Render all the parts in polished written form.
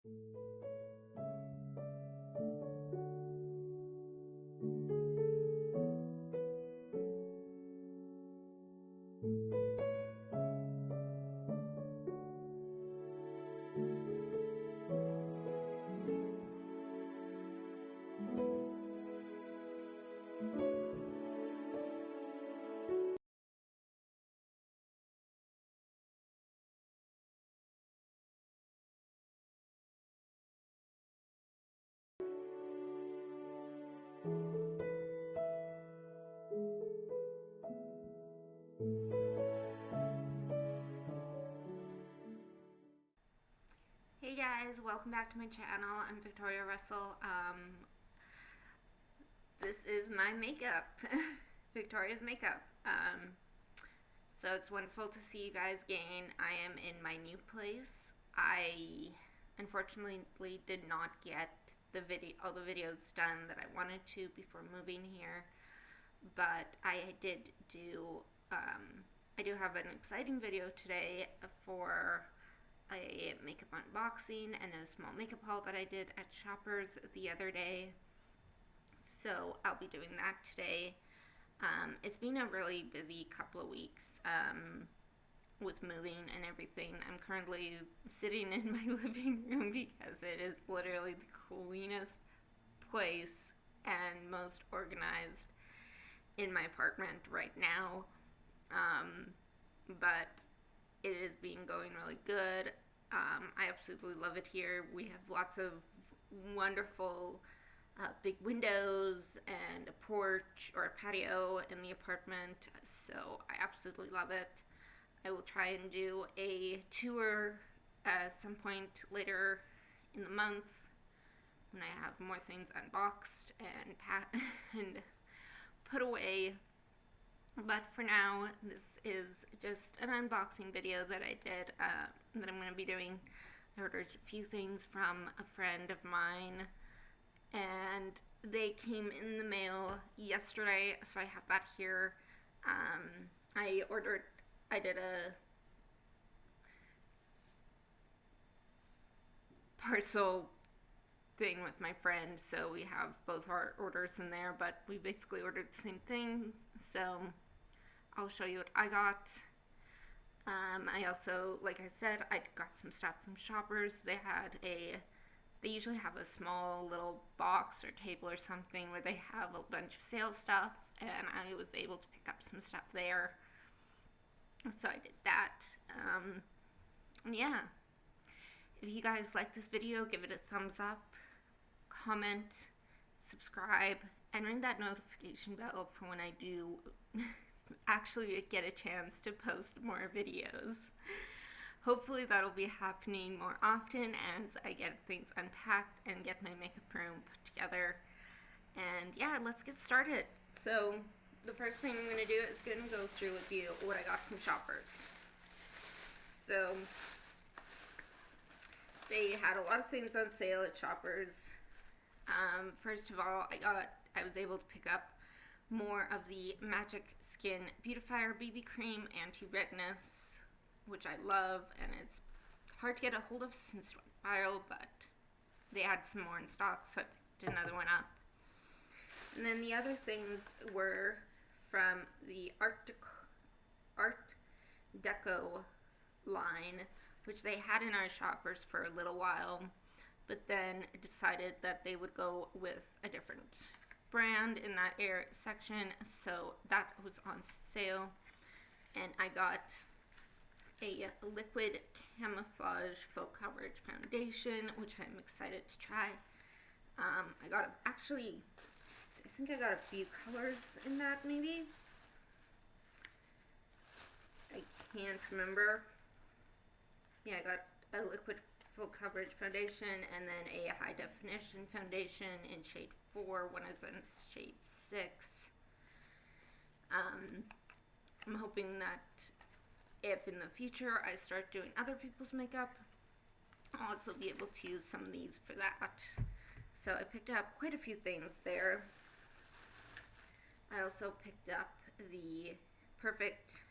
Hey guys, welcome back to my channel. I'm Victoria.l.Russell. This is my makeup, Victoria's makeup. So it's wonderful to see you guys again. I am in my new place. I unfortunately did not get all the videos done that I wanted to before moving here, but I do have an exciting video today for a makeup unboxing and a small makeup haul that I did at Shoppers the other day. So I'll be doing that today. It's been a really busy couple of weeks with moving and everything. I'm currently sitting in my living room because it is literally the cleanest place and most organized in my apartment right now. But it is going really good. I absolutely love it here. We have lots of wonderful big windows and a porch or a patio in the apartment, so I absolutely love it. I will try and do a tour at some point later in the month when I have more things unboxed and and put away. But for now, this is just an unboxing video that I did, that I'm going to be doing. I ordered a few things from a friend of mine, and they came in the mail yesterday, so I have that here. I did a parcel thing with my friend, so we have both our orders in there, but we basically ordered the same thing, so I'll show you what I got. I also, like I said, I got some stuff from Shoppers. They usually have a small little box or table or something where they have a bunch of sale stuff, and I was able to pick up some stuff there. So I did that. Yeah. If you guys like this video, give it a thumbs up, comment, subscribe, and ring that notification bell for when I do actually get a chance to post more videos. Hopefully that'll be happening more often as I get things unpacked and get my makeup room put together. And yeah, let's get started. So the first thing I'm going to do is going to go through with you what I got from Shoppers. So they had a lot of things on sale at Shoppers. First of all, I was able to pick up more of the Magic Skin Beautifier BB Cream Anti-Redness, which I love, and it's hard to get a hold of since it went viral, but they had some more in stock, so I picked another one up. And then the other things were from the Art Deco line, which they had in our Shoppers for a little while, but then decided that they would go with a different brand in that section, so that was on sale, and I got a liquid camouflage full coverage foundation, which I'm excited to try. I think I got a few colors in that, maybe. I can't remember. Yeah, I got a liquid full coverage foundation and then a high definition foundation in shade 4. One is in shade 6. I'm hoping that if in the future I start doing other people's makeup, I'll also be able to use some of these for that. So I picked up quite a few things there. I also picked up the Perfect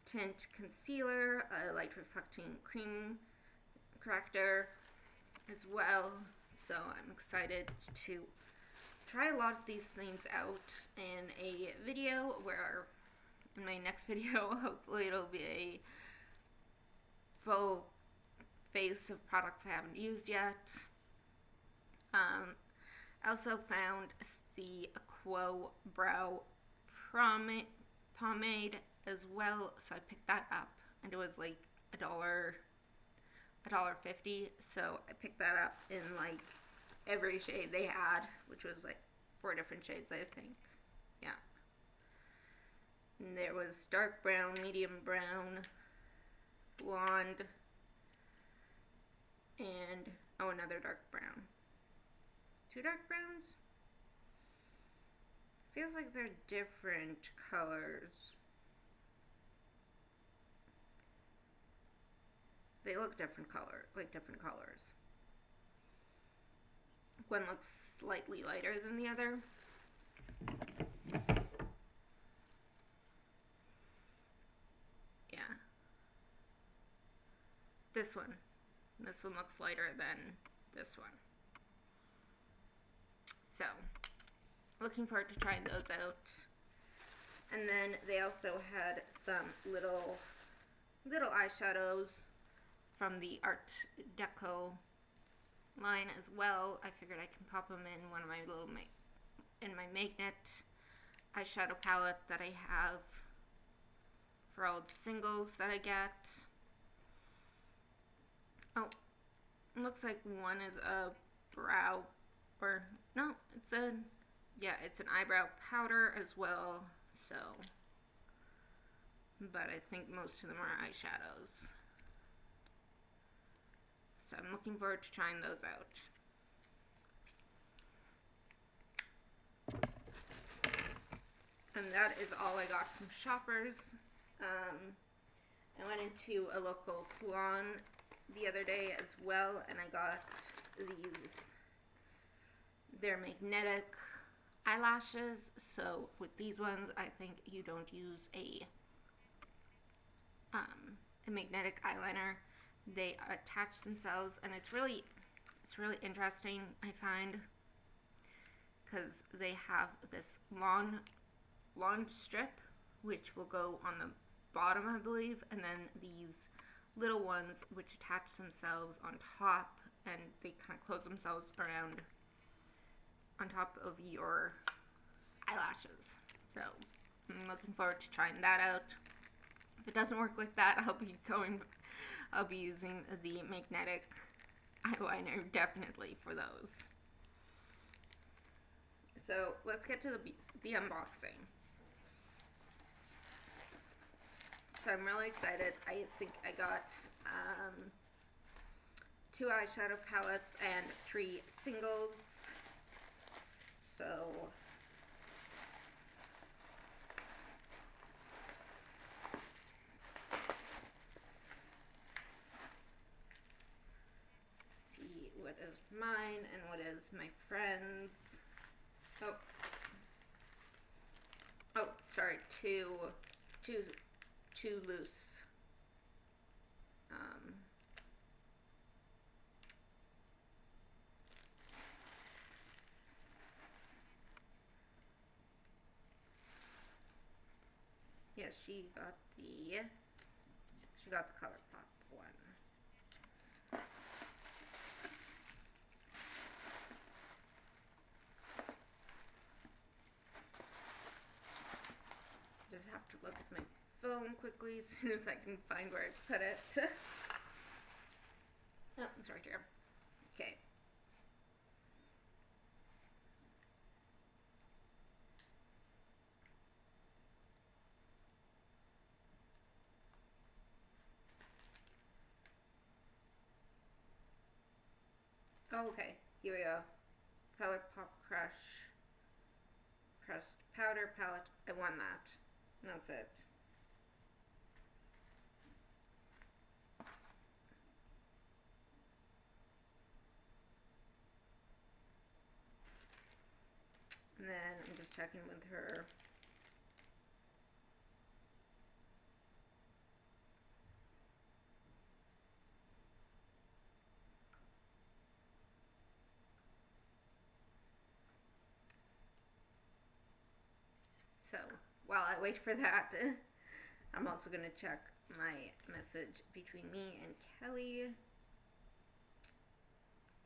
Tint Concealer, a light reflecting corrector as well. So I'm excited to try a lot of these things out in a video, where in my next video, hopefully it'll be a full face of products I haven't used yet. I also found the Quo Brow pomade as well, so I picked that up, and it was like $1.50, so I picked that up in like every shade they had, which was like 4 different shades, I think. Yeah. And there was dark brown, medium brown, blonde, and another dark brown. 2 dark browns? Feels like they're different colors. They look different colors. One looks slightly lighter than the other. Yeah. This one looks lighter than this one. So, looking forward to trying those out. And then they also had some little eyeshadows from the Art Deco line as well. I figured I can pop them in one of my my magnet eyeshadow palette that I have for all the singles that I get. Oh, it looks like one is a brow, or no, it's an eyebrow powder as well, so, but I think most of them are eyeshadows. So I'm looking forward to trying those out. And that is all I got from Shoppers. I went into a local salon the other day as well, and I got they're magnetic eyelashes. So with these ones, I think you don't use a magnetic eyeliner. They attach themselves, and it's really interesting, I find, because they have this long strip which will go on the bottom, I believe, and then these little ones which attach themselves on top, and they kind of close themselves around on top of your eyelashes. So I'm looking forward to trying that out. If it doesn't work like that, I'll be using the magnetic eyeliner definitely for those. So let's get to the unboxing. So I'm really excited. I think I got 2 eyeshadow palettes and 3 singles. So see what is mine and what is my friend's. Oh, sorry, two loose. Yeah, she got the colourpop one. Just have to look at my phone quickly as soon as I can find where I put it. Oh, it's right here. Okay. Oh, okay. Here we go. Colourpop Crush Pressed Powder Palette. I won that. That's it. And then I'm just checking with her. while I wait for that, I'm also going to check my message between me and Kelly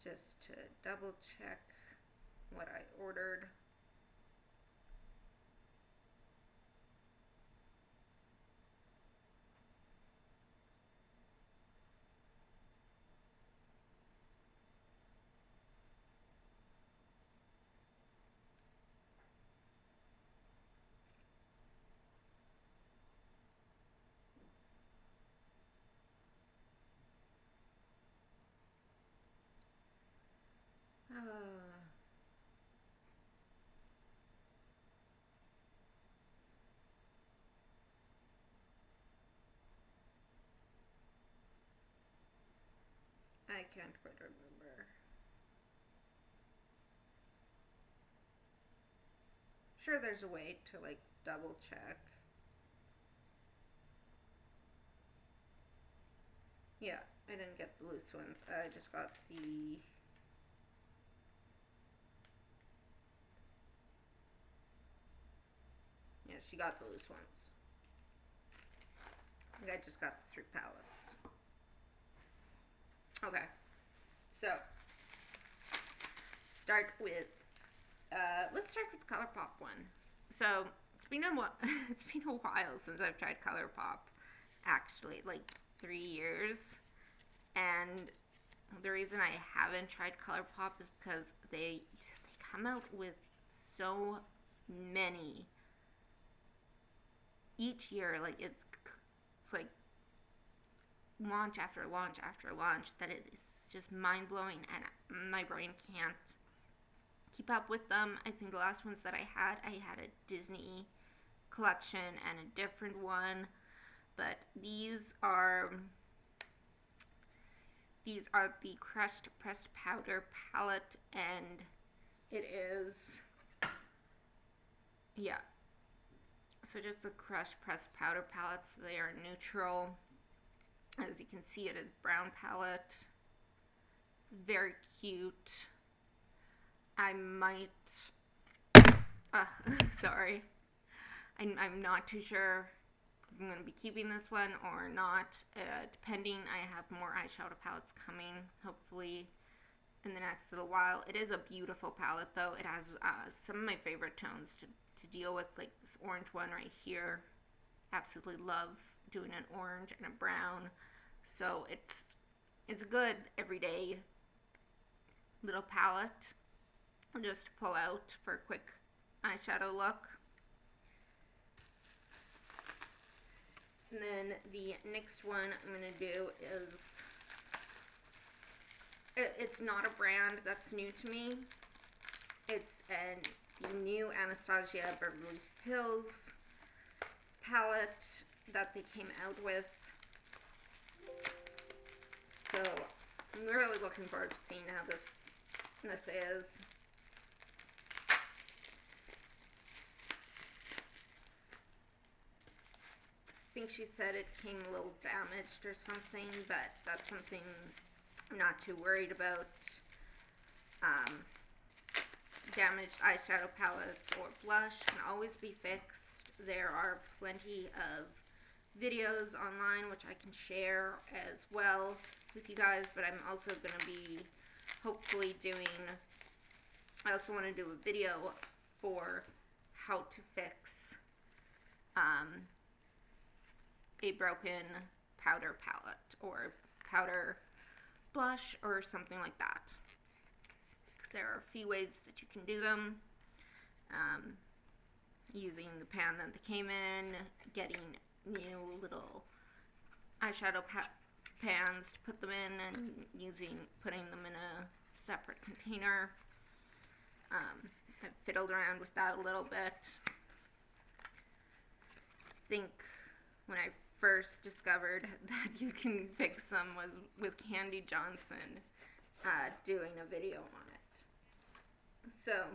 just to double check what I ordered. I can't quite remember. Sure, there's a way to like double check. Yeah, I didn't get the loose ones. I just got the... Yeah, she got the loose ones. I think I just got the 3 pallets. Okay, so let's start with the ColourPop one. So it's been a while since I've tried ColourPop. Actually, like 3 years, and the reason I haven't tried ColourPop is because they come out with so many each year. Like it's like launch after launch after launch that is just mind-blowing, and my brain can't keep up with them. I think the last ones that I had a Disney collection and a different one, but these are the crushed pressed powder palette, and it is, yeah, so just the crushed pressed powder palettes. They are neutral. As you can see, it is brown palette. It's very cute. I might, sorry. I'm not too sure if I'm going to be keeping this one or not. Depending, I have more eyeshadow palettes coming, hopefully, in the next little while. It is a beautiful palette, though. It has some of my favorite tones to deal with, like this orange one right here. Absolutely love doing an orange and a brown. So it's a good everyday little palette just to pull out for a quick eyeshadow look. And then the next one I'm going to do is, it's not a brand that's new to me. It's a new Anastasia Beverly Hills palette that they came out with. So I'm really looking forward to seeing how this is. I think she said it came a little damaged or something, but that's something I'm not too worried about. Damaged eyeshadow palettes or blush can always be fixed. There are plenty of videos online which I can share as well with you guys, but I'm also going to be hopefully I also want to do a video for how to fix a broken powder palette or powder blush or something like that, because there are a few ways that you can do them. Using the pan that they came in, getting new little eyeshadow pans to put them in, and putting them in a separate container. I've fiddled around with that a little bit. I think when I first discovered that you can fix them was with Candy Johnson doing a video on it. So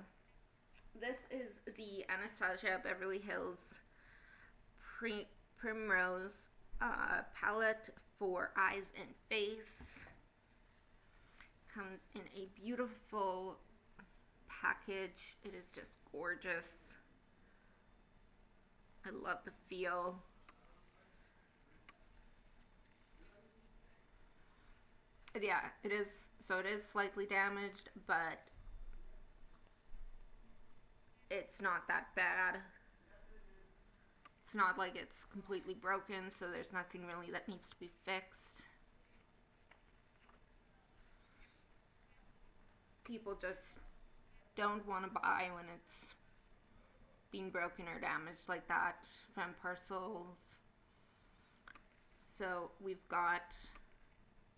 this is the Anastasia Beverly Hills Primrose palette for eyes and face. Comes in a beautiful package. It is just gorgeous. I love the feel. Yeah, it is, so it is slightly damaged, but it's not that bad. It's not like it's completely broken, so there's nothing really that needs to be fixed. People just don't want to buy when it's being broken or damaged like that from parcels. So we've got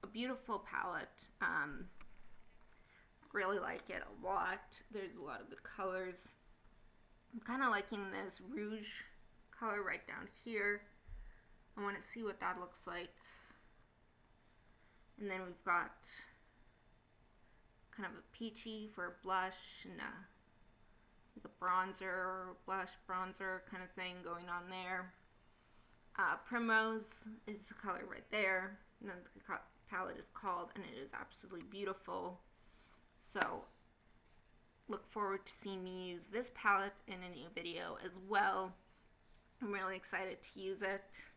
a beautiful palette. Really like it a lot. There's a lot of good colors. I'm kind of liking this rouge color right down here. I want to see what that looks like. And then we've got kind of a peachy for a blush and like a bronzer, blush bronzer kind of thing going on there. Primrose is the color right there. And then the palette is called, and it is absolutely beautiful. So look forward to seeing me use this palette in a new video as well. I'm really excited to use it.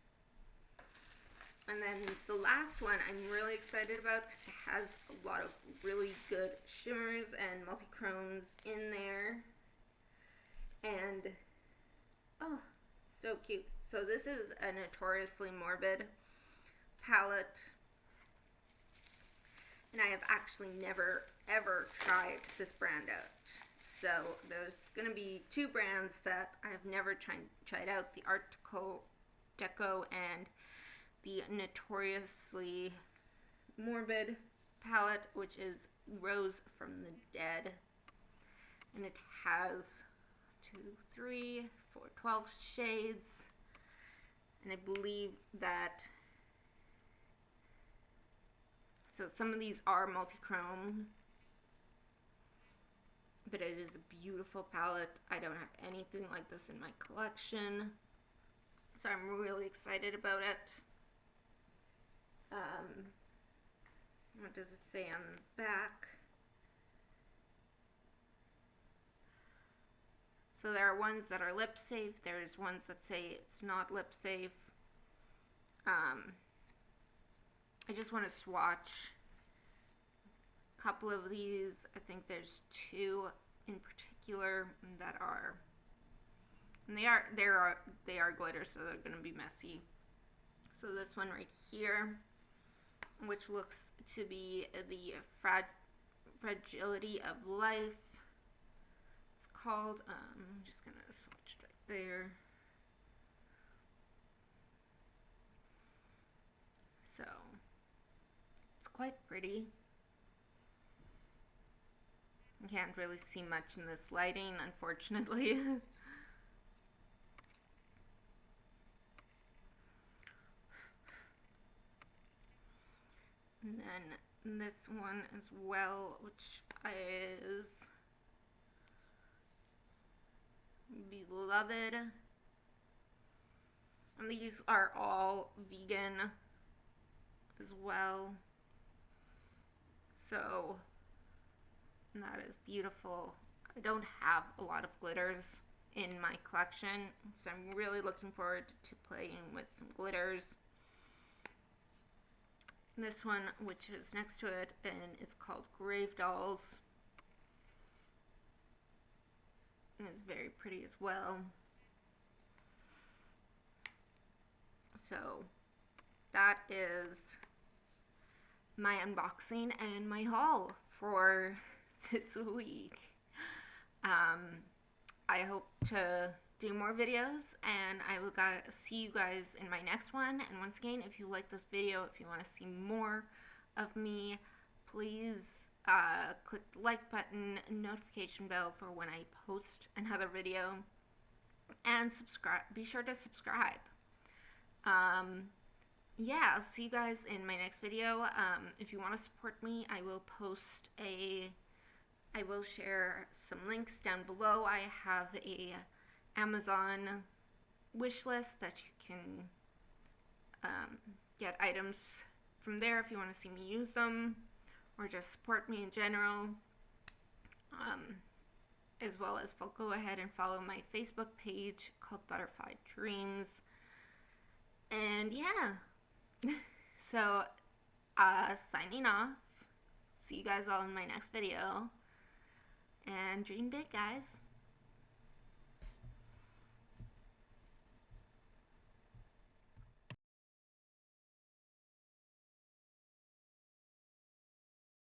And then the last one I'm really excited about because it has a lot of really good shimmers and multi-chromes in there. And, oh, so cute. So this is a Notoriously Morbid palette. And I have actually never, ever tried this brand out. So there's going to be two brands that I have never tried out. The Art Deco and the Notoriously Morbid palette, which is Rose from the Dead. And it has 12 shades. And I believe that, so some of these are multi-chrome, but it is a beautiful palette. I don't have anything like this in my collection, so I'm really excited about it. What does it say on the back? So there are ones that are lip safe. There's ones that say it's not lip safe. I just want to swatch a couple of these. I think there's two in particular that are, and they are glitter, so they're going to be messy. So this one right here, which looks to be the Fragility of Life. It's called. I'm just gonna swatch it right there. So it's quite pretty. You can't really see much in this lighting, unfortunately. And then this one as well, which is Beloved. And these are all vegan as well. So that is beautiful. I don't have a lot of glitters in my collection, so I'm really looking forward to playing with some glitters. This one, which is next to it, and it's called Grave Dolls. And it's very pretty as well. So that is my unboxing and my haul for this week. I hope to do more videos, and I will see you guys in my next one. And once again, if you like this video, if you want to see more of me, please click the like button, notification bell for when I post another video, and subscribe. Be sure to subscribe. Yeah, I'll see you guys in my next video. If you want to support me, I will share some links down below. I have a Amazon wish list that you can get items from there if you want to see me use them, or just support me in general. as well as go ahead and follow my Facebook page called Butterfly Dreams. And yeah, so signing off. See you guys all in my next video. And dream big, guys.